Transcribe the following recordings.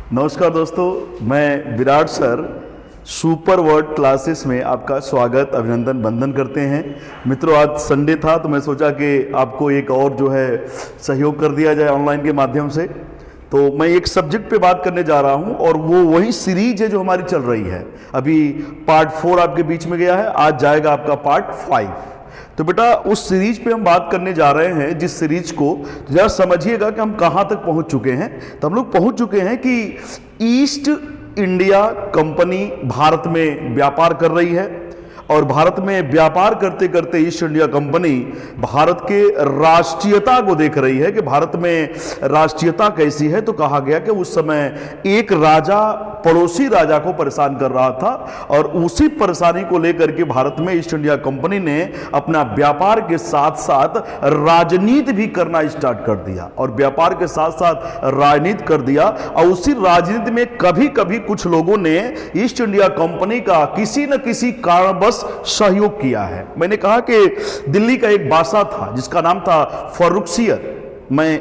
नमस्कार दोस्तों, मैं Virat sir super word classes में आपका स्वागत अभिनंदन वंदन करते हैं। मित्रों, आज संडे था तो मैं सोचा कि आपको एक और जो है सहयोग कर दिया जाए ऑनलाइन के माध्यम से। तो मैं एक सब्जेक्ट पे बात करने जा रहा हूं और वो वही सीरीज है जो हमारी चल रही है। अभी पार्ट 4 आपके बीच में गया है, आज जाएगा आपका पार्ट 5। तो बेटा उस सीरीज पे हम बात करने जा रहे हैं, जिस सीरीज को जरा समझिएगा कि हम कहां तक पहुंच चुके हैं। तो हम लोग पहुंच चुके हैं कि ईस्ट इंडिया कंपनी भारत में व्यापार कर रही है और भारत में व्यापार करते करते ईस्ट इंडिया कंपनी भारत के राष्ट्रीयता को देख रही है कि भारत में राष्ट्रीयता कैसी है। तो कहा गया कि उस समय एक राजा पड़ोसी राजा को परेशान कर रहा था और उसी परेशानी को लेकर के भारत में ईस्ट इंडिया कंपनी ने अपना व्यापार के साथ साथ राजनीति भी करना स्टार्ट कर दिया और व्यापार के साथ साथ राजनीति कर दिया। और उसी राजनीति में कभी कभी कुछ लोगों ने ईस्ट इंडिया कंपनी का किसी न किसी कारणवश सहयोग किया है। मैंने कहा कि दिल्ली का एक बादशाह था जिसका नाम था फर्रुखसियर। मैं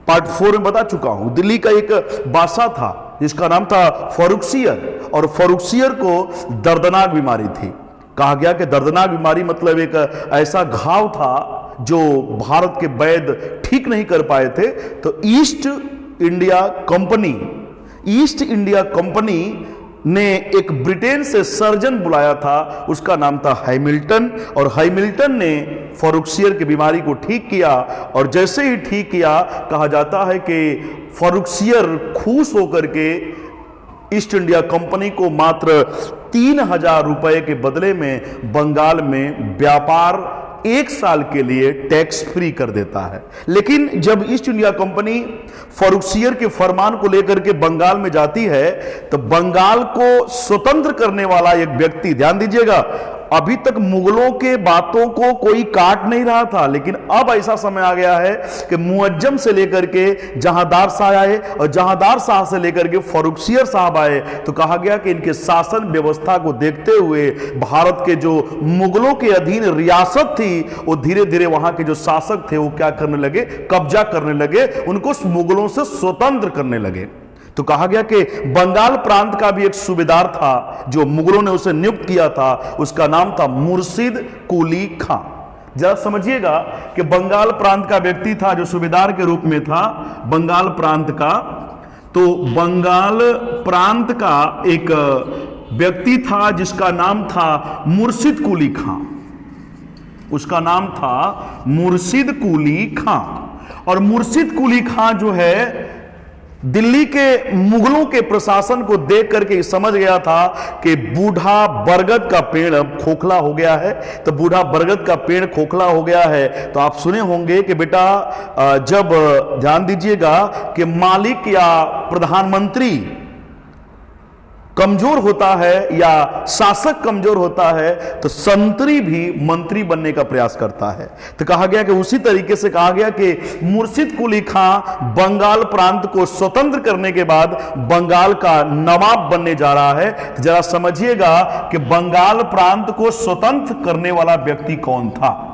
पार्ट 4 में बता चुका हूं। दिल्ली का एक बादशाह था जिसका नाम था फर्रुखसियर और फर्रुखसियर को दर्दनाक बीमारी थी। कहा गया कि दर्दनाक बीमारी मतलब एक ऐसा घाव था जो भारत के वैद्य ठीक नहीं कर पाए थे। तो ईस्ट इंडिया कंपनी ने एक ब्रिटेन से सर्जन बुलाया था, उसका नाम था हैमिल्टन। और हैमिल्टन ने फर्रुखसियर की बीमारी को ठीक किया और जैसे ही ठीक किया, कहा जाता है कि फर्रुखसियर खुश होकर के ईस्ट इंडिया कंपनी को मात्र 3000 रुपए के बदले में बंगाल में व्यापार 1 साल के लिए टैक्स फ्री कर देता है। लेकिन जब ईस्ट इंडिया कंपनी फर्रुखसियर के फरमान को लेकर के बंगाल में जाती है तो बंगाल को स्वतंत्र करने वाला एक व्यक्ति, ध्यान दीजिएगा, अभी तक मुगलों के बातों को कोई काट नहीं रहा था, लेकिन अब ऐसा समय आ गया है कि मुअज्जम से लेकर के जहांदार शाह आए और जहांदार शाह से लेकर के फर्रुखसियर साहब आए। तो कहा गया कि इनके शासन व्यवस्था को देखते हुए भारत के जो मुगलों के अधीन रियासत थी वो धीरे धीरे वहां के जो शासक थे वो क्या करने लगे, कब्जा करने लगे, उनको मुगलों से स्वतंत्र करने लगे। तो कहा गया कि बंगाल प्रांत का भी एक सूबेदार था जो मुगलों ने उसे नियुक्त किया था, उसका नाम था मुर्शिद कुली खां। जरा समझिएगा कि बंगाल प्रांत का व्यक्ति था जो सूबेदार के रूप में था बंगाल प्रांत का। तो बंगाल प्रांत का एक व्यक्ति था जिसका नाम था मुर्शिद कुली खां, उसका नाम था मुर्शिद कुली खां। और मुर्शिद कुली खां जो है दिल्ली के मुगलों के प्रशासन को देख करके समझ गया था कि बूढ़ा बरगद का पेड़ अब खोखला हो गया है। तो बूढ़ा बरगद का पेड़ खोखला हो गया है तो आप सुने होंगे कि बेटा जब, ध्यान दीजिएगा, कि मालिक या प्रधानमंत्री कमजोर होता है या शासक कमजोर होता है तो संतरी भी मंत्री बनने का प्रयास करता है। तो कहा गया कि उसी तरीके से कहा गया कि मुर्शिद कुली खां बंगाल प्रांत को स्वतंत्र करने के बाद बंगाल का नवाब बनने जा रहा है। तो जरा समझिएगा कि बंगाल प्रांत को स्वतंत्र करने वाला व्यक्ति कौन था,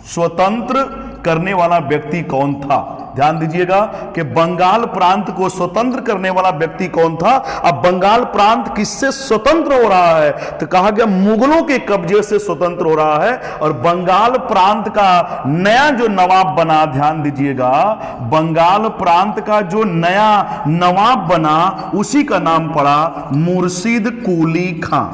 स्वतंत्र करने वाला व्यक्ति कौन था। ध्यान दीजिएगा कि बंगाल प्रांत को स्वतंत्र करने वाला व्यक्ति कौन था। अब बंगाल प्रांत किससे स्वतंत्र हो रहा है तो कहा गया मुगलों के कब्जे से स्वतंत्र हो रहा है और बंगाल प्रांत का नया जो नवाब बना, ध्यान दीजिएगा, बंगाल प्रांत का जो नया नवाब बना उसी का नाम पड़ा मुर्शिद कुली खां।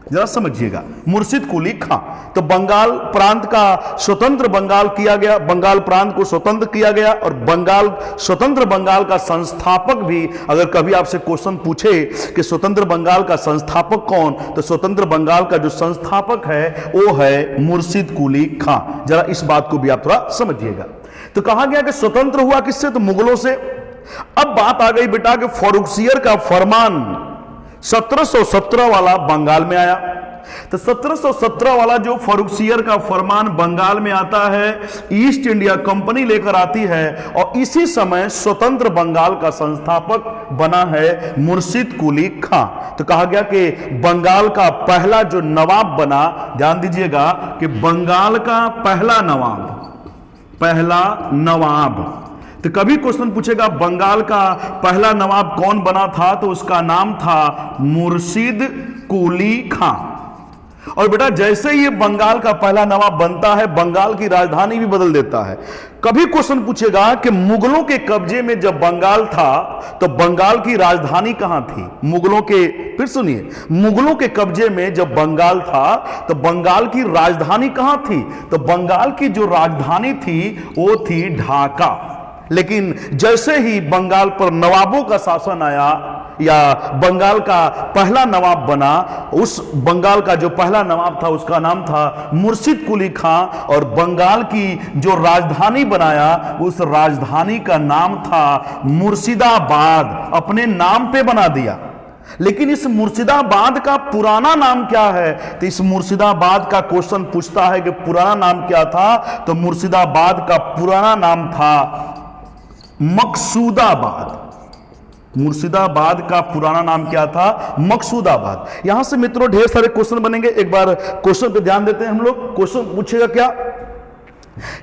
जरा समझिएगा, मुर्शिद कुली खां। तो बंगाल प्रांत का स्वतंत्र बंगाल किया गया, बंगाल प्रांत को स्वतंत्र किया गया और स्वतंत्र बंगाल का संस्थापक भी, अगर कभी आपसे क्वेश्चन पूछे कि स्वतंत्र बंगाल का संस्थापक कौन, तो स्वतंत्र बंगाल का जो संस्थापक है वो है मुर्शिद कुली खां। जरा इस बात को भी आप थोड़ा समझिएगा। तो कहा गया कि स्वतंत्र हुआ किससे, तो मुगलों से। अब बात आ गई बेटा कि फर्रुखसियर का फरमान 1717 वाला बंगाल में आया। तो 1717 वाला जो फर्रुखसियर का फरमान बंगाल में आता है, ईस्ट इंडिया कंपनी लेकर आती है और इसी समय स्वतंत्र बंगाल का संस्थापक बना है मुर्शिद कुली खां। तो कहा गया कि बंगाल का पहला जो नवाब बना, ध्यान दीजिएगा कि बंगाल का पहला नवाब तो कभी क्वेश्चन पूछेगा बंगाल का पहला नवाब कौन बना था, तो उसका नाम था मुर्शिद कुली खां। और बेटा जैसे ही ये बंगाल का पहला नवाब बनता है, बंगाल की राजधानी भी बदल देता है। कभी क्वेश्चन पूछेगा कि मुगलों के कब्जे में जब बंगाल था तो बंगाल की राजधानी कहां थी। मुगलों के, फिर सुनिए, मुगलों के कब्जे में जब बंगाल था तो बंगाल की राजधानी कहां थी, तो बंगाल की जो राजधानी थी वो थी ढाका। लेकिन जैसे ही बंगाल पर नवाबों का शासन आया या बंगाल का पहला नवाब बना, उस बंगाल का जो पहला नवाब था उसका नाम था मुर्शिद कुली खां, और बंगाल की जो राजधानी बनाया उस राजधानी का नाम था मुर्शिदाबाद। अपने नाम पे बना दिया। लेकिन इस मुर्शिदाबाद का पुराना नाम क्या है, तो इस मुर्शिदाबाद का क्वेश्चन पूछता है कि पुराना नाम क्या था, तो मुर्शिदाबाद का पुराना नाम था मकसूदाबाद। मुर्शिदाबाद का पुराना नाम क्या था, मकसूदाबाद। यहां से मित्रों ढेर सारे क्वेश्चन बनेंगे। एक बार क्वेश्चन पे ध्यान देते हैं हम लोग। क्वेश्चन पूछेगा क्या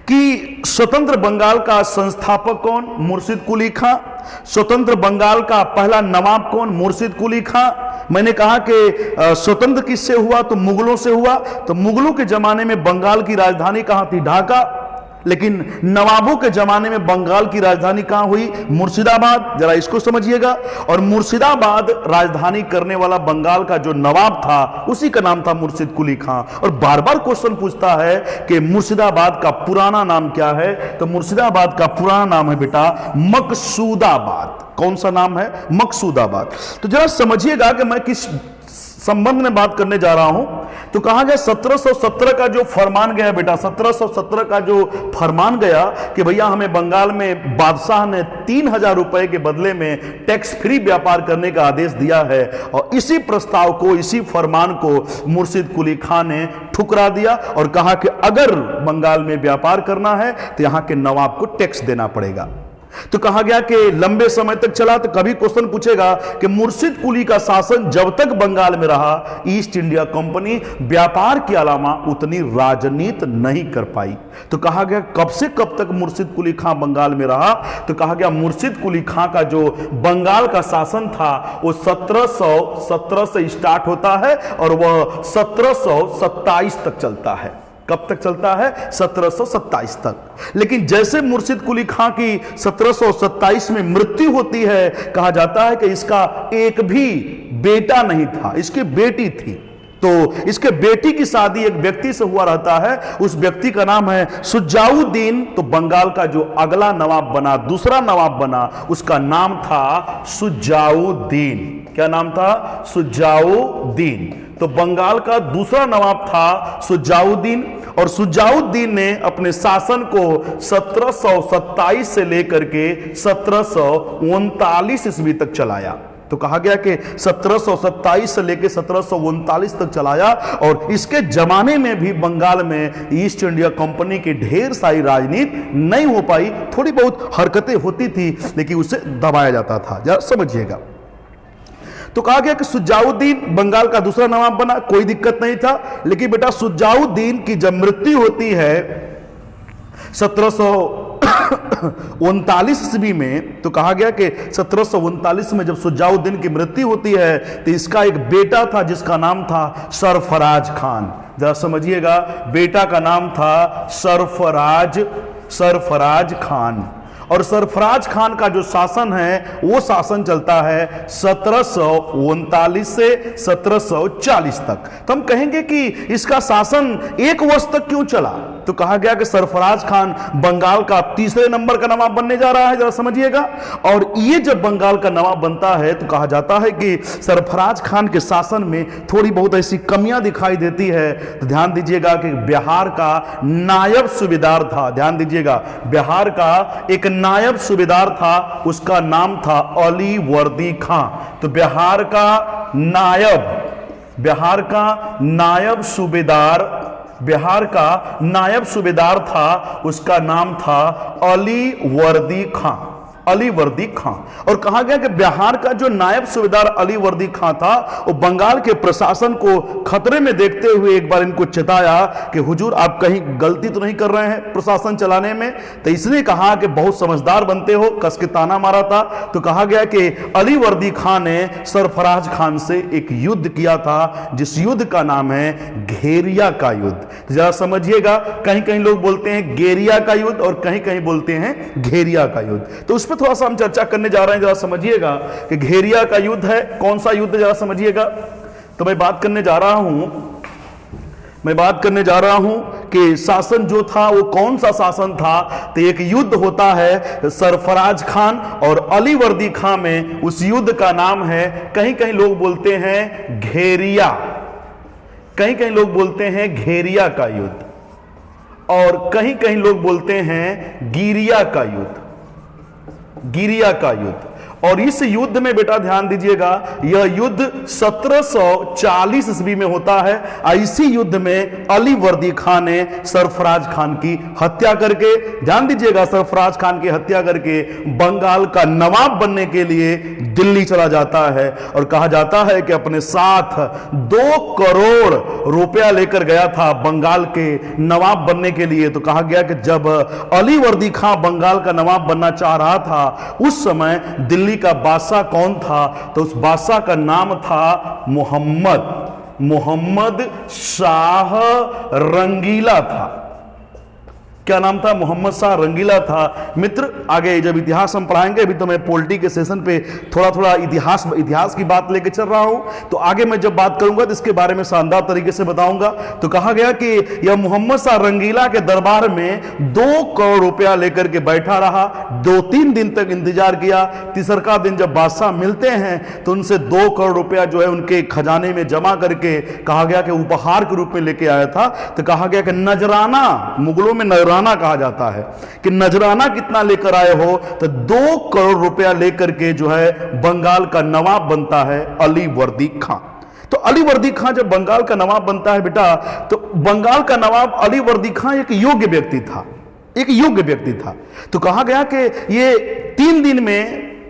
कि स्वतंत्र बंगाल का संस्थापक कौन, मुर्शिद कुली खां। स्वतंत्र बंगाल का पहला नवाब कौन, मुर्शिद कुली खां। मैंने कहा कि स्वतंत्र किससे हुआ, तो मुगलों से हुआ। तो मुगलों के जमाने में बंगाल की राजधानी कहां थी, ढाका। लेकिन नवाबों के जमाने में बंगाल की राजधानी कहां हुई, मुर्शिदाबाद। जरा इसको समझिएगा। और मुर्शिदाबाद राजधानी करने वाला बंगाल का जो नवाब था उसी का नाम था मुर्शिद कुली खां। और बार बार क्वेश्चन पूछता है कि मुर्शिदाबाद का पुराना नाम क्या है, तो मुर्शिदाबाद का पुराना नाम है बेटा मकसूदाबाद। कौन सा नाम है, मकसूदाबाद। तो जरा समझिएगा कि मैं किस संबंध में बात करने जा रहा हूं। तो कहा गया 1717 का जो फरमान गया बेटा, 1717 का जो फरमान गया कि भैया हमें बंगाल में बादशाह ने 3000 रुपए के बदले में टैक्स फ्री व्यापार करने का आदेश दिया है। और इसी प्रस्ताव को, इसी फरमान को मुर्शिद कुली खां ने ठुकरा दिया और कहा कि अगर बंगाल में व्यापार करना है तो यहां के नवाब को टैक्स देना पड़ेगा। तो कहा गया कि लंबे समय तक चला। तो कभी क्वेश्चन पूछेगा कि मुर्शिद कुली का शासन जब तक बंगाल में रहा, ईस्ट इंडिया कंपनी व्यापार के अलावा उतनी राजनीति नहीं कर पाई। तो कहा गया कब से कब तक मुर्शिद कुली खां बंगाल में रहा, तो कहा गया मुर्शिद कुली खां का जो बंगाल का शासन था वो 1717 से स्टार्ट होता है और वह 1727 तक चलता है। कब तक चलता है, 1727 तक। लेकिन जैसे मुर्शिद कुली खां की 1727 में मृत्यु होती है, कहा जाता है कि इसका एक भी बेटा नहीं था, इसकी बेटी थी। तो इसके बेटी की शादी एक व्यक्ति से हुआ रहता है, उस व्यक्ति का नाम है सुजाउद्दीन। तो बंगाल का जो अगला नवाब बना, दूसरा नवाब बना, उसका नाम था सुजाउद्दीन। क्या नाम था, सुजाउद्दीन। तो बंगाल का दूसरा नवाब था सुजाउद्दीन। और सुजाउद्दीन ने अपने शासन को 1727 से लेकर के 1739 ईस्वी तक चलाया। तो कहा गया कि 1727 से लेकर 1739 तक चलाया। और इसके जमाने में भी बंगाल में ईस्ट इंडिया कंपनी की ढेर सारी राजनीति नहीं हो पाई। थोड़ी बहुत हरकतें होती थी लेकिन उसे दबाया जाता था। जरा समझिएगा। तो कहा गया कि सुजाउद्दीन बंगाल का दूसरा नवाब बना, कोई दिक्कत नहीं था। लेकिन बेटा सुजाउद्दीन की जब मृत्यु होती है 1739 ईस्वी में, तो कहा गया कि 1739 में जब सुजाउद्दीन की मृत्यु होती है तो इसका एक बेटा था जिसका नाम था सरफराज खान। जरा समझिएगा, बेटा का नाम था सरफराज खान। और सरफराज खान का जो शासन है वो शासन चलता है 1739 से 1740 तक। तो हम कहेंगे कि इसका शासन एक वर्ष तक क्यों चला, तो कहा गया कि सरफराज खान बंगाल का तीसरे नंबर का नवाब बनने जा रहा है। जरा समझिएगा। और ये जब बंगाल का नवाब बनता है तो कहा जाता है कि सरफराज खान के शासन में थोड़ी बहुत ऐसी कमियां दिखाई देती है। तो ध्यान दीजिएगा कि बिहार का नायब सूबेदार था, ध्यान दीजिएगा, बिहार का एक नायब सूबेदार था, उसका नाम था अली वर्दी खां। तो बिहार का नायब सूबेदार था, उसका नाम था अली वर्दी खां। अली वर्दी खां। और कहा गया कि बिहार का जो नायब सूबेदार अली वर्दी खां था, वो बंगाल के प्रशासन को खतरे में देखते हुए एक बार इनको चेताया कि हुजूर आप कहीं गलती तो नहीं कर रहे हैं प्रशासन चलाने में। तो इसने कहा कि बहुत समझदार बनते हो, कस के ताना मारा था। तो कहा गया कि अली वर्दी खां ने सरफराज खान से एक युद्ध किया था, जिस युद्ध का नाम है घेरिया का युद्ध। तो जरा समझिएगा, कहीं कहीं लोग बोलते हैं गेरिया का युद्ध और कहीं कहीं बोलते हैं घेरिया का युद्ध। तो उस पर थोड़ा सा हम चर्चा करने जा रहे हैं। जरा समझिएगा कि घेरिया का युद्ध है कौन सा युद्ध, जरा समझिएगा। तो मैं बात करने जा रहा हूं कि शासन जो था वो कौन सा शासन था। तो एक युद्ध होता है सरफराज खान और अली वर्दी खां में, उस युद्ध का नाम है, कहीं कहीं लोग बोलते हैं घेरिया, कहीं कहीं लोग बोलते हैं घेरिया का युद्ध, और कहीं कहीं लोग बोलते हैं गिरिया का युद्ध, गिरिया का युद्ध। और इस युद्ध में बेटा ध्यान दीजिएगा, यह युद्ध 1740 ईस्वी में होता है। इसी युद्ध में अली वर्दी खान ने सरफराज खान की हत्या करके, ध्यान दीजिएगा, सरफराज खान की हत्या करके बंगाल का नवाब बनने के लिए दिल्ली चला जाता है। और कहा जाता है कि अपने साथ 2 करोड़ रुपया लेकर गया था बंगाल के नवाब बनने के लिए। तो कहा गया कि जब अली वर्दी खान बंगाल का नवाब बनना चाह रहा था, उस समय दिल्ली का बादशाह कौन था? तो उस बादशाह का नाम था मोहम्मद शाह रंगीला था। क्या नाम था? मोहम्मद शाह रंगीला था। मित्र, आगे जब इतिहास हम पढ़ाएंगे, अभी तो मैं पॉलिटी के सेशन पे थोड़ा थोड़ा इतिहास की बात लेके चल रहा हूं, तो आगे मैं जब बात करूंगा तो इसके बारे में शानदार तरीके से बताऊंगा। तो कहा गया कि यह मोहम्मद शाह रंगीला के दरबार में 2 करोड़ रुपया लेकर के बैठा रहा। 2-3 दिन तक इंतजार किया। तीसरा दिन जब बादशाह मिलते हैं तो उनसे 2 करोड़ रुपया जो है उनके खजाने में जमा करके, कहा गया कि उपहार के रूप में लेके आया था। तो कहा गया कि नजराना, मुगलों में नजराना कहा जाता है, कि नजराना कितना लेकर आए हो? तो 2 करोड़ रुपया लेकर के जो है बंगाल का नवाब बनता है अली वर्दी खां। तो अली वर्दी खां जब बंगाल का नवाब बनता है बेटा, तो बंगाल का नवाब अली वर्दी खां एक योग्य व्यक्ति था, एक योग्य व्यक्ति था। तो कहा गया कि ये 3 दिन में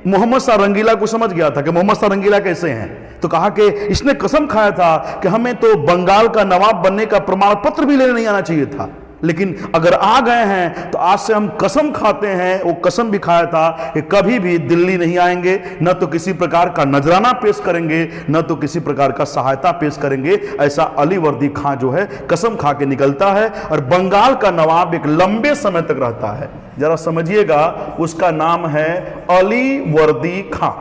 मोहम्मद शाह रंगीला को समझ गया था कि मोहम्मद शाह रंगीला कैसे हैं। तो कहा कि इसने कसम खाया था कि हमें तो बंगाल का नवाब बनने का प्रमाण पत्र भी लेने नहीं आना चाहिए था, लेकिन अगर आ गए हैं तो आज से हम कसम खाते हैं। वो कसम भी खाया था कि कभी भी दिल्ली नहीं आएंगे, न तो किसी प्रकार का नजराना पेश करेंगे, न तो किसी प्रकार का सहायता पेश करेंगे। ऐसा अली वर्दी खां जो है कसम खा के निकलता है, और बंगाल का नवाब एक लंबे समय तक रहता है। जरा समझिएगा, उसका नाम है अली वर्दी खां।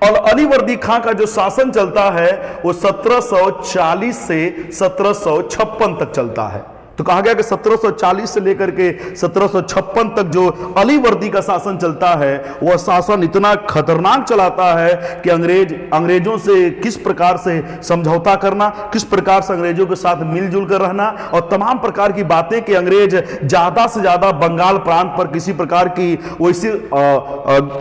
और अली वर्दी खां का जो शासन चलता है वो 1740 से 1756 तक चलता है। तो कहा गया कि 1740 से लेकर के 1756 तक जो अली वर्दी का शासन चलता है, वह शासन इतना खतरनाक चलाता है कि अंग्रेजों से किस प्रकार से समझौता करना, किस प्रकार से अंग्रेजों के साथ मिलजुल कर रहना, और तमाम प्रकार की बातें कि अंग्रेज ज्यादा से ज्यादा बंगाल प्रांत पर किसी प्रकार की वैसी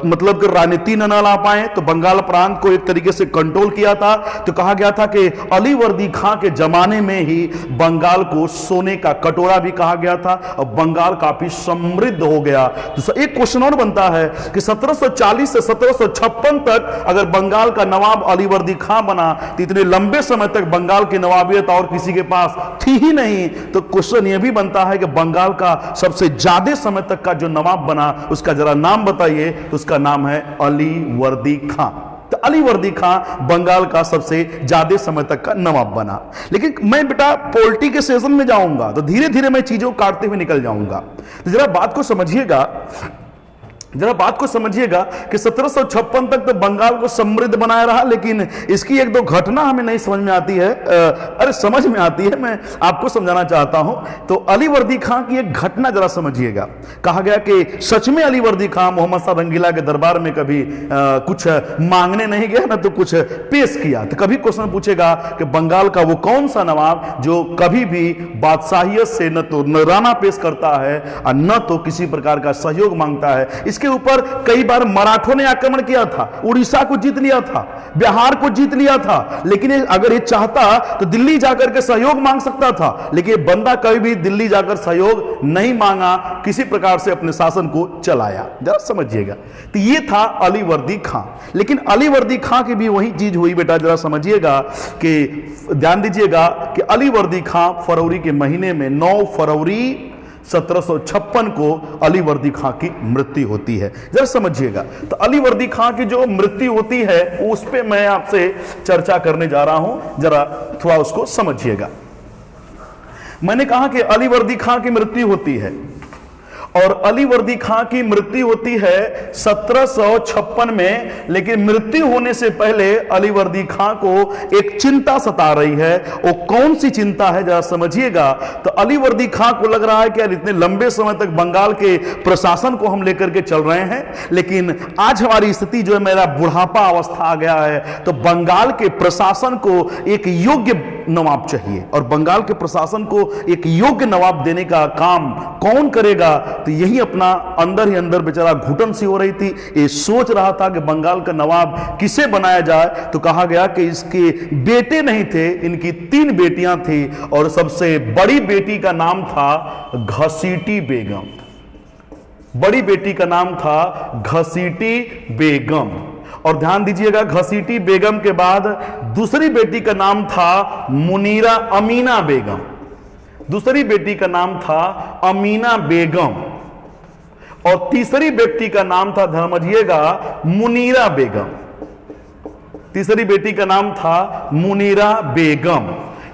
मतलब कि राजनीति न ला पाए, तो बंगाल प्रांत को एक तरीके से कंट्रोल किया था। तो कहा गया था कि अली वर्दी खां के जमाने में ही बंगाल को सोने का कटोरा भी कहा गया था, और बंगाल काफी समृद्ध हो गया। तो एक क्वेश्चन और बनता है कि 1740 से 1756 तक अगर बंगाल का नवाब अली वर्दी खां बना, तो इतने लंबे समय तक बंगाल की नवाबियत और किसी के पास थी ही नहीं। तो क्वेश्चन यह भी बनता है कि बंगाल का सबसे ज्यादा समय तक का जो नवाब बना, उसका जरा नाम बताइए। तो उसका नाम है अली वर्दी खां। तो अली वर्दी खां बंगाल का सबसे ज्यादा समय तक का नवाब बना। लेकिन मैं बेटा पॉलिटी के सेशन में जाऊंगा तो धीरे धीरे मैं चीजों को काटते हुए निकल जाऊंगा। तो जरा बात को समझिएगा, कि 1756 तक तो बंगाल को समृद्ध बनाया रहा, लेकिन इसकी 1-2 घटना हमें नहीं समझ में आती है। अरे समझ में आती है, मैं आपको समझाना चाहता हूं। तो अली वर्दी खां की एक घटना जरा समझिएगा। कहा गया कि सच में अली वर्दी खां मोहम्मद शाह रंगीला के दरबार में कभी कुछ मांगने नहीं गया, ना तो कुछ पेश किया। तो कभी क्वेश्चन पूछेगा कि बंगाल का वो कौन सा नवाब जो कभी भी बादशाहियत से न तो नजराना पेश करता है और न तो किसी प्रकार का सहयोग मांगता है। इसके जिसके ऊपर कई बार मराठों ने आक्रमण किया था, उड़ीसा को जीत लिया था, बिहार को जीत लिया था। लेकिन अगर ये चाहता तो दिल्ली जाकर के सहयोग मांग सकता था, लेकिन ये बंदा कभी भी दिल्ली जाकर सहयोग नहीं मांगा, किसी प्रकार से अपने शासन को चलाया। जरा समझिएगा, तो ये था अलीवर्दी खां। लेकिन अलीवर्दी खां की भी वही चीज हुई बेटा, जरा समझिएगा कि ध्यान दीजिएगा कि अलीवर्दी खां फरवरी के महीने में 9 फरवरी 1756 को अलीवर्दी खां की मृत्यु होती है। जरा समझिएगा, तो अलीवर्दी खां की जो मृत्यु होती है उस पे मैं आपसे चर्चा करने जा रहा हूं, जरा थोड़ा उसको समझिएगा। मैंने कहा कि अलीवर्दी खां की मृत्यु होती है, और अलीवर्दी खां की मृत्यु होती है 1756 में। लेकिन मृत्यु होने से पहले अलीवर्दी खां को एक चिंता सता रही है। वो कौन सी चिंता है, जरा समझिएगा। तो अलीवर्दी खां को लग रहा है कि यार इतने लंबे समय तक बंगाल के प्रशासन को हम लेकर के चल रहे हैं, लेकिन आज हमारी स्थिति जो है, मेरा बुढ़ापा अवस्था आ गया है, तो बंगाल के प्रशासन को एक योग्य नवाब चाहिए, और बंगाल के प्रशासन को एक योग्य नवाब देने का काम कौन करेगा। तो यही अपना अंदर ही अंदर बेचारा घुटन सी हो रही थी, ये सोच रहा था कि बंगाल का नवाब किसे बनाया जाए। तो कहा गया कि इसके बेटे नहीं थे, इनकी 3 बेटियां थी, और सबसे बड़ी बेटी का नाम था घसीटी बेगम। बड़ी बेटी का नाम था घसीटी बेगम, और ध्यान दीजिएगा घसीटी बेगम के बाद दूसरी बेटी का नाम था मुनीरा अमीना बेगम। दूसरी बेटी का नाम था अमीना बेगम, और तीसरी बेटी का नाम था, समझिएगा, मुनीरा बेगम। तीसरी बेटी का नाम था मुनीरा बेगम।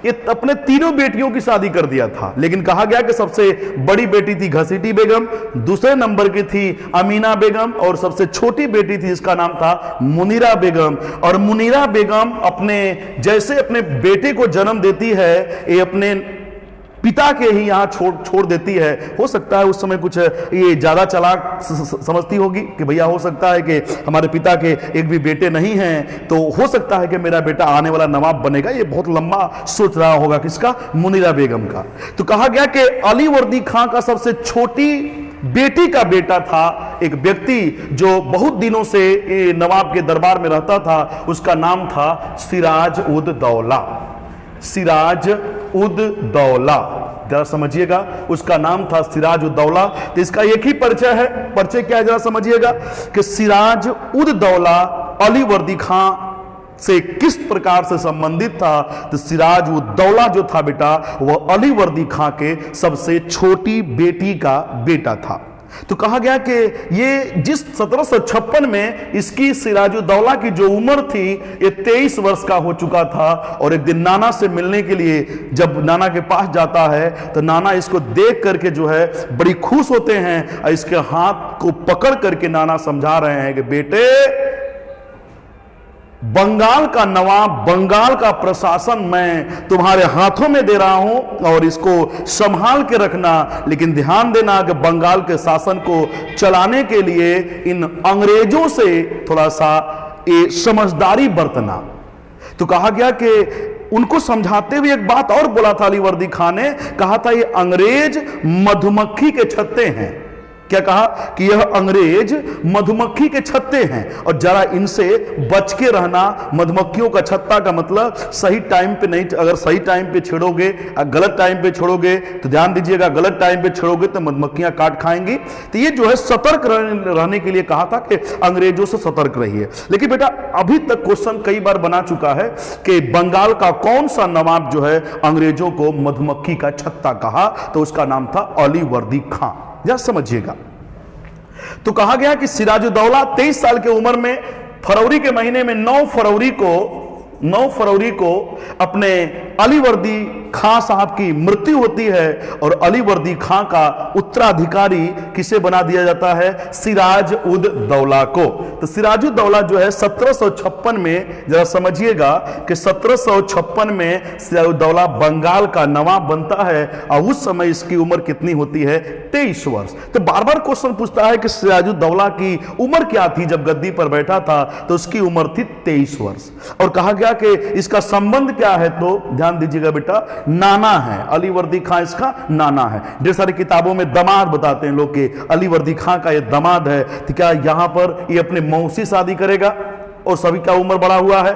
ये अपने तीनों बेटियों की शादी कर दिया था, लेकिन कहा गया कि सबसे बड़ी बेटी थी घसीटी बेगम, दूसरे नंबर की थी अमीना बेगम, और सबसे छोटी बेटी थी जिसका नाम था मुनीरा बेगम। और मुनीरा बेगम जैसे अपने बेटे को जन्म देती है, ये अपने पिता के ही यहां छोड़ देती है। हो सकता है उस समय कुछ ये ज्यादा चालाक समझती होगी कि भैया हो सकता है कि हमारे पिता के एक भी बेटे नहीं हैं, तो हो सकता है कि मेरा बेटा आने वाला नवाब बनेगा। ये बहुत लंबा सोच रहा होगा, किसका? मुनीरा बेगम का। तो कहा गया कि अलीवर्दी खां का सबसे छोटी बेटी का बेटा था एक व्यक्ति जो बहुत दिनों से नवाब के दरबार में रहता था, उसका नाम था सिराज उद दौला। सिराज उद दौला, जरा समझिएगा, उसका नाम था सिराज उद दौला। तो इसका एक ही परिचय है। परिचय क्या है, जरा समझिएगा कि सिराज उद दौला अलीवर्दी खां से किस प्रकार से संबंधित था। तो सिराज उद दौला जो था बेटा, वह अलीवर्दी खां के सबसे छोटी बेटी का बेटा था। तो कहा गया कि ये जिस 1756 में इसकी सिराजुद्दौला की जो उम्र थी, ये 23 वर्ष का हो चुका था। और एक दिन नाना से मिलने के लिए जब नाना के पास जाता है, तो नाना इसको देख करके जो है बड़ी खुश होते हैं, और इसके हाथ को पकड़ करके नाना समझा रहे हैं कि बेटे, बंगाल का नवाब, बंगाल का प्रशासन मैं तुम्हारे हाथों में दे रहा हूं, और इसको संभाल के रखना। लेकिन ध्यान देना कि बंगाल के शासन को चलाने के लिए इन अंग्रेजों से थोड़ा सा ये समझदारी बरतना। तो कहा गया कि उनको समझाते हुए एक बात और बोला था अलीवर्दी खां ने, कहा था ये अंग्रेज मधुमक्खी के छत्ते हैं। क्या कहा कि यह अंग्रेज मधुमक्खी के छत्ते हैं, और जरा इनसे बच के रहना। मधुमक्खियों का छत्ता का मतलब सही टाइम पे नहीं, अगर सही टाइम पे छेड़ोगे, गलत टाइम पे छोड़ोगे तो ध्यान दीजिएगा, गलत टाइम पे छेड़ोगे तो मधुमक्खियां काट खाएंगी। तो ये जो है सतर्क रहने के लिए कहा था कि अंग्रेजों से सतर्क रहिए। लेकिन बेटा अभी तक क्वेश्चन कई बार बना चुका है कि बंगाल का कौन सा नवाब जो है अंग्रेजों को मधुमक्खी का छत्ता कहा, तो उसका नाम था अलीवर्दी खां। जरा समझिएगा, तो कहा गया कि सिराजुद्दौला 23 साल की उम्र में फरवरी के महीने में 9 फरवरी को अपने अलीवर्दी खां साहब की मृत्यु होती है, और अलीवर्दी खां का उत्तराधिकारी किसे बना दिया जाता है? सिराज उद दौला को। तो सिराज उद दौला जो है 1756 में, जरा समझिएगा कि 1756 में सिराज उद दौला बंगाल का नवाब बनता है, और उस समय इसकी उम्र कितनी होती है? 23 वर्ष। तो बार बार क्वेश्चन पूछता है कि सिराज उद दौला की उम्र क्या थी जब गद्दी पर बैठा था? तो उसकी उम्र थी 23 वर्ष। और कहा गया गया कि इसका संबंध क्या है, तो ध्यान दीजिएगा बेटा, नाना है। अली वर्दी खां इसका नाना है। ढेर सारी किताबों में दामाद बताते हैं लोग कि अली वर्दी खां का ये दामाद है, तो क्या यहां पर ये अपने मौसी शादी करेगा और सभी का उम्र बड़ा हुआ है?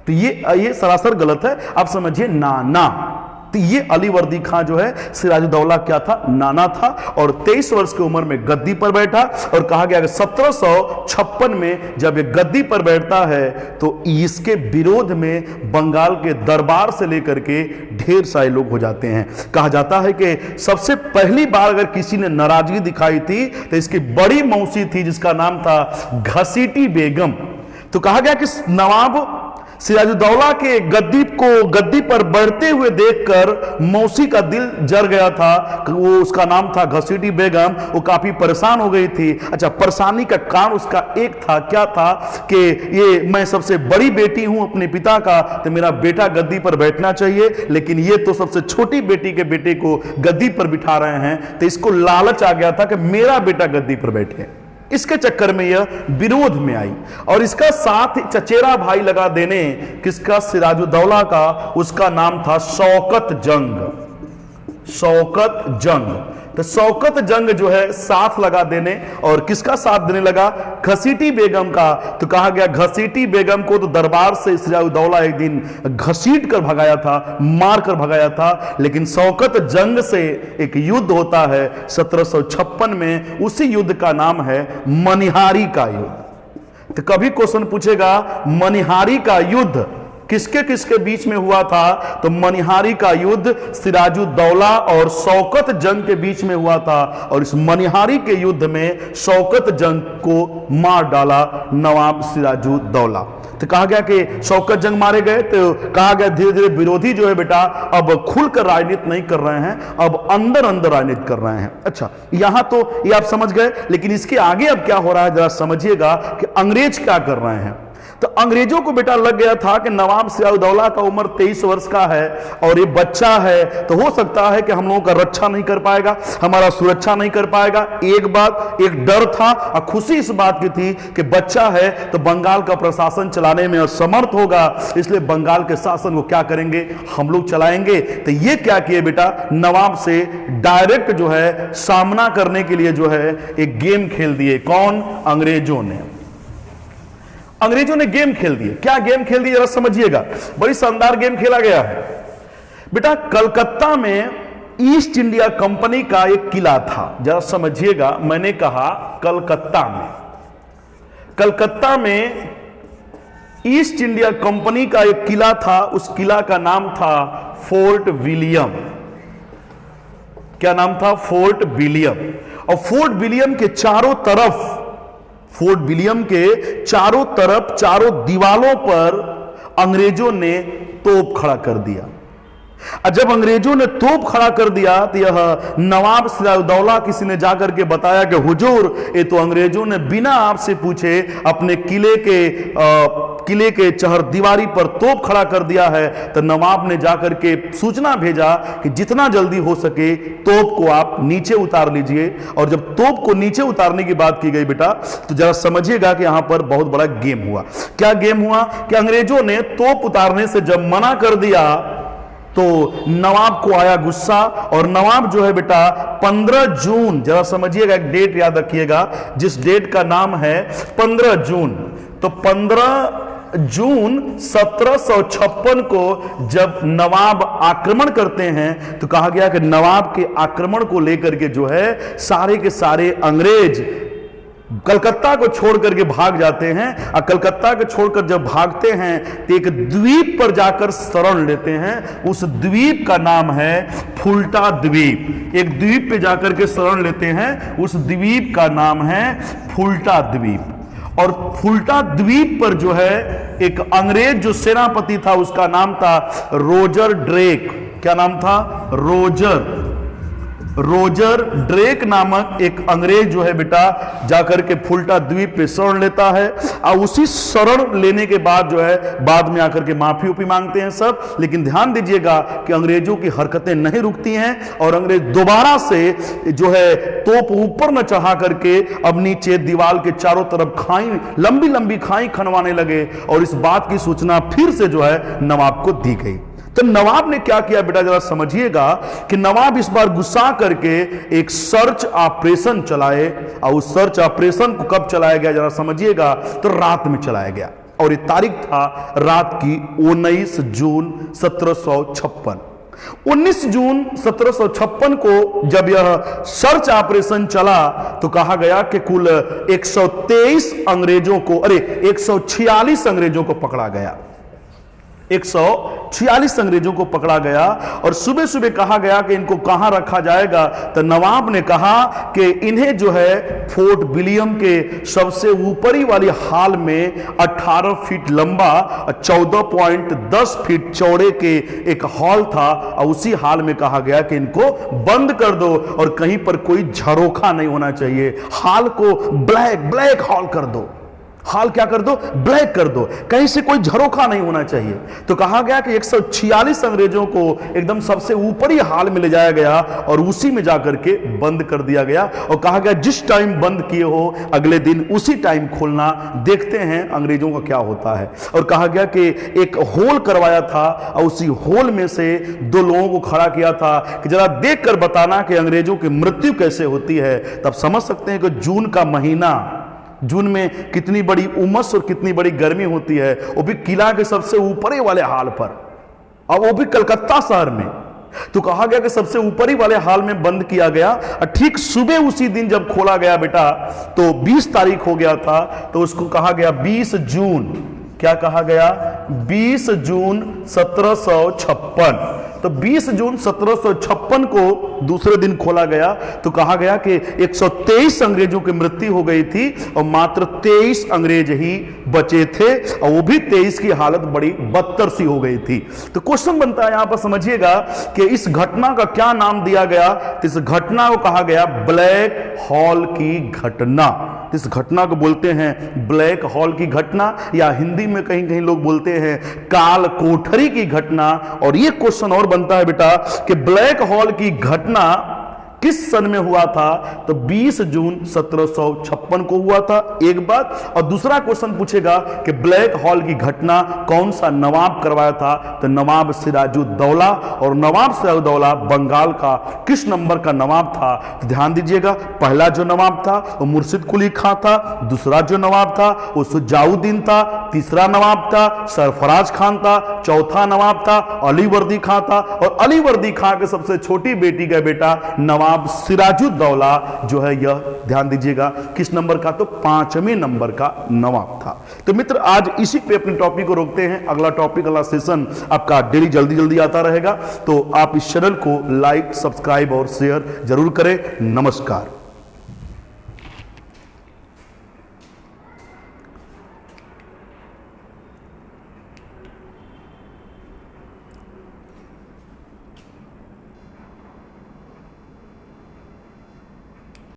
तो ये सरासर गलत है। आप समझिए नाना, तो ये अली वर्दी खां जो है सिराजुद्दौला क्या था, नाना था, और 23 वर्ष की उम्र में गद्दी पर बैठा। और कहा गया कि 1756 में जब ये गद्दी पर बैठता है तो इसके विरोध में बंगाल के दरबार से लेकर के ढेर सारे लोग हो जाते हैं। कहा जाता है कि सबसे पहली बार अगर किसी ने नाराजगी दिखाई थी तो इसकी बड़ी मौसी थी, जिसका नाम था घसीटी बेगम। तो कहा गया कि नवाब सिराजुद्दौला के गद्दी पर बढ़ते हुए देखकर मौसी का दिल जर गया था। वो उसका नाम था घसीटी बेगम। वो काफी परेशान हो गई थी। अच्छा, परेशानी का कारण उसका एक था, क्या था कि ये मैं सबसे बड़ी बेटी हूं अपने पिता का, तो मेरा बेटा गद्दी पर बैठना चाहिए, लेकिन ये तो सबसे छोटी बेटी के बेटे को गद्दी पर बिठा रहे हैं। तो इसको लालच आ गया था कि मेरा बेटा गद्दी पर बैठे। इसके चक्कर में यह विरोध में आई और इसका साथ चचेरा भाई लगा देने किसका, सिराजुद्दौला का, उसका नाम था शौकत जंग। शौकत जंग, तो शौकत जंग जो है साथ लगा देने, और किसका साथ देने लगा, घसीटी बेगम का। तो कहा गया घसीटी बेगम को तो दरबार से सिराजुद्दौला एक दिन घसीट कर भगाया था, मार कर भगाया था। लेकिन शौकत जंग से एक युद्ध होता है 1756 में, उसी युद्ध का नाम है मनिहारी का युद्ध। तो कभी क्वेश्चन पूछेगा मनिहारी का युद्ध किसके किसके बीच में हुआ था, तो मनिहारी का युद्ध सिराजुद्दौला और शौकत जंग के बीच में हुआ था। और इस मनिहारी के युद्ध में शौकत जंग को मार डाला नवाब सिराजुद्दौला। तो कहा गया कि शौकत जंग मारे गए, तो कहा गया धीरे धीरे विरोधी जो है बेटा अब खुलकर राजनीति नहीं कर रहे हैं, अब अंदर अंदर राजनीति कर रहे हैं। अच्छा, यहां तो ये आप समझ गए, लेकिन इसके आगे अब क्या हो रहा है जरा समझिएगा कि अंग्रेज क्या कर रहे हैं। तो अंग्रेजों को बेटा लग गया था कि नवाब सिराजुद्दौला का उम्र 23 वर्ष का है और ये बच्चा है, तो हो सकता है कि हम लोगों का रक्षा नहीं कर पाएगा, हमारा सुरक्षा नहीं कर पाएगा। एक बात, एक डर था और खुशी इस बात की थी कि बच्चा है तो बंगाल का प्रशासन चलाने में असमर्थ होगा, इसलिए बंगाल के शासन को क्या करेंगे, हम लोग चलाएंगे। तो ये क्या किए बेटा, नवाब से डायरेक्ट जो है सामना करने के लिए जो है एक गेम खेल दिए। कौन, अंग्रेजों ने। अंग्रेजों ने गेम खेल दिए। क्या गेम खेल दिए जरा समझिएगा, बड़ी शानदार गेम खेला गया है बेटा। कलकत्ता में ईस्ट इंडिया कंपनी का एक किला था, जरा समझिएगा। मैंने कहा कलकत्ता में ईस्ट इंडिया कंपनी का एक किला था, उस किला का नाम था फोर्ट विलियम। क्या नाम था, फोर्ट विलियम। और फोर्ट विलियम के चारों तरफ, फोर्ट विलियम के चारों तरफ, चारों दीवालों पर अंग्रेजों ने तोप खड़ा कर दिया। और जब अंग्रेजों ने तोप खड़ा कर दिया तो यह नवाब सिराजुद्दौला किसी ने जाकर के बताया कि हुजूर, ये तो अंग्रेजों ने बिना आपसे पूछे अपने किले के चहरदीवारी पर तोप खड़ा कर दिया है। तो नवाब ने जाकर के सूचना भेजा कि जितना जल्दी हो सके तोप को आप नीचे उतार लीजिए। और जब तोप को नीचे उतारने की बात की गई बेटा, तो जरा समझिएगा कि यहां पर बहुत बड़ा गेम हुआ। क्या गेम हुआ कि अंग्रेजों ने तोप उतारने से जब मना कर दिया तो नवाब को आया गुस्सा, और नवाब जो है बेटा 15 जून, जरा समझिएगा, एक डेट याद रखिएगा, जिस डेट का नाम है 15 जून। तो 15 जून 1756 को जब नवाब आक्रमण करते हैं, तो कहा गया कि नवाब के आक्रमण को लेकर के जो है सारे के सारे अंग्रेज कलकत्ता को छोड़ करके भाग जाते हैं। और कलकत्ता को छोड़कर जब भागते हैं तो एक द्वीप पर जाकर शरण लेते हैं। उस द्वीप का नाम है फुल्टा द्वीप। एक द्वीप पे जाकर के शरण लेते हैं, उस द्वीप का नाम है फुल्टा द्वीप। और फुल्टा द्वीप पर जो है एक अंग्रेज जो सेनापति था, उसका नाम था रोजर ड्रेक। क्या नाम था, रोजर रोजर ड्रेक नामक एक अंग्रेज जो है बेटा जाकर के फुल्टा द्वीप पे शरण लेता है और उसी शरण लेने के बाद जो है बाद में आकर के माफी उपी मांगते हैं सब। लेकिन ध्यान दीजिएगा कि अंग्रेजों की हरकतें नहीं रुकती हैं और अंग्रेज दोबारा से जो है तोप ऊपर न चढ़ा करके अब नीचे दीवार के चारों तरफ खाई, लंबी लंबी खाई खनवाने लगे और इस बात की सूचना फिर से जो है नवाब को दी गई। तो नवाब ने क्या किया बेटा जरा समझिएगा कि नवाब इस बार गुस्सा करके एक सर्च ऑपरेशन चलाए और उस सर्च ऑपरेशन को कब चलाया गया जरा समझिएगा, तो रात में चलाया गया और ये तारीख था रात की 19 जून 1756। 19 जून 1756 को जब यह सर्च ऑपरेशन चला तो कहा गया कि कुल 123 अंग्रेजों को 146 अंग्रेजों को पकड़ा गया। 146 अंग्रेजों को पकड़ा गया और सुबह सुबह कहा गया कि इनको कहां रखा जाएगा। तो नवाब ने कहा कि इन्हें जो है फोर्ट विलियम के सबसे ऊपरी वाली हॉल में 18 फीट लंबा और 14.10 फीट चौड़े के एक हॉल था और उसी हॉल में कहा गया कि इनको बंद कर दो और कहीं पर कोई झरोखा नहीं होना चाहिए। हॉल को ब्लैक हॉल कर दो, हाल क्या कर दो, ब्लैक कर दो, कहीं से कोई झरोखा नहीं होना चाहिए। तो कहा गया कि 146 अंग्रेजों को एकदम सबसे ऊपरी हाल में ले जाया गया और उसी में जाकर के बंद कर दिया गया और कहा गया जिस टाइम बंद किए हो अगले दिन उसी टाइम खोलना, देखते हैं अंग्रेजों का क्या होता है। और कहा गया कि एक होल करवाया था और उसी होल में से 2 लोगों को खड़ा किया था कि जरा देख कर बताना कि अंग्रेजों की मृत्यु कैसे होती है। तब समझ सकते हैं कि जून का महीना, जून में कितनी बड़ी उमस और कितनी बड़ी गर्मी होती है, वो भी किला के सबसे ऊपरी वाले हाल पर और वो भी कलकत्ता शहर में। तो कहा गया कि सबसे ऊपरी वाले हाल में बंद किया गया और ठीक सुबह उसी दिन जब खोला गया बेटा तो 20 तारीख हो गया था। तो उसको कहा गया 20 जून, क्या कहा गया, 20 जून 1756। तो 20 जून 1756 को दूसरे दिन खोला गया तो कहा गया कि 123 अंग्रेजों की मृत्यु हो गई थी और मात्र 23 अंग्रेज ही बचे थे और वो भी 23 की हालत बड़ी बदतर सी हो गई थी। तो क्वेश्चन बनता है यहां पर समझिएगा कि इस घटना का क्या नाम दिया गया। तो इस घटना को कहा गया ब्लैक हॉल की घटना। इस घटना को बोलते हैं ब्लैक हॉल की घटना या हिंदी में कहीं कहीं लोग बोलते हैं काल कोठरी की घटना। और यह क्वेश्चन और बनता है बेटा कि ब्लैक हॉल की घटना किस सन में हुआ था। तो 20 जून 1756 को हुआ था, एक बात। और दूसरा क्वेश्चन पूछेगा कि ब्लैक हॉल की घटना कौन सा नवाब करवाया था। तो नवाब सिराजुद्दौला। और नवाब सिराजुद्दौला बंगाल का किस नंबर का नवाब था। तो ध्यान दीजिएगा, पहला जो नवाब था वो मुर्शिद कुली खां था, दूसरा जो नवाब था वो सुजाउद्दीन था, तीसरा नवाब था सरफराज खान था, चौथा नवाब था अलीवर्दी खां था और अलीवर्दी खां के सबसे छोटी बेटी का बेटा नवाब सिराजुद्दौला जो है यह ध्यान दीजिएगा किस नंबर का, तो 5वें नंबर का नवाब था। तो मित्र आज इसी पे अपने टॉपिक को रोकते हैं। अगला टॉपिक, अगला सेशन आपका डेली जल्दी जल्दी आता रहेगा। तो आप इस चैनल को लाइक, सब्सक्राइब और शेयर जरूर करें। नमस्कार।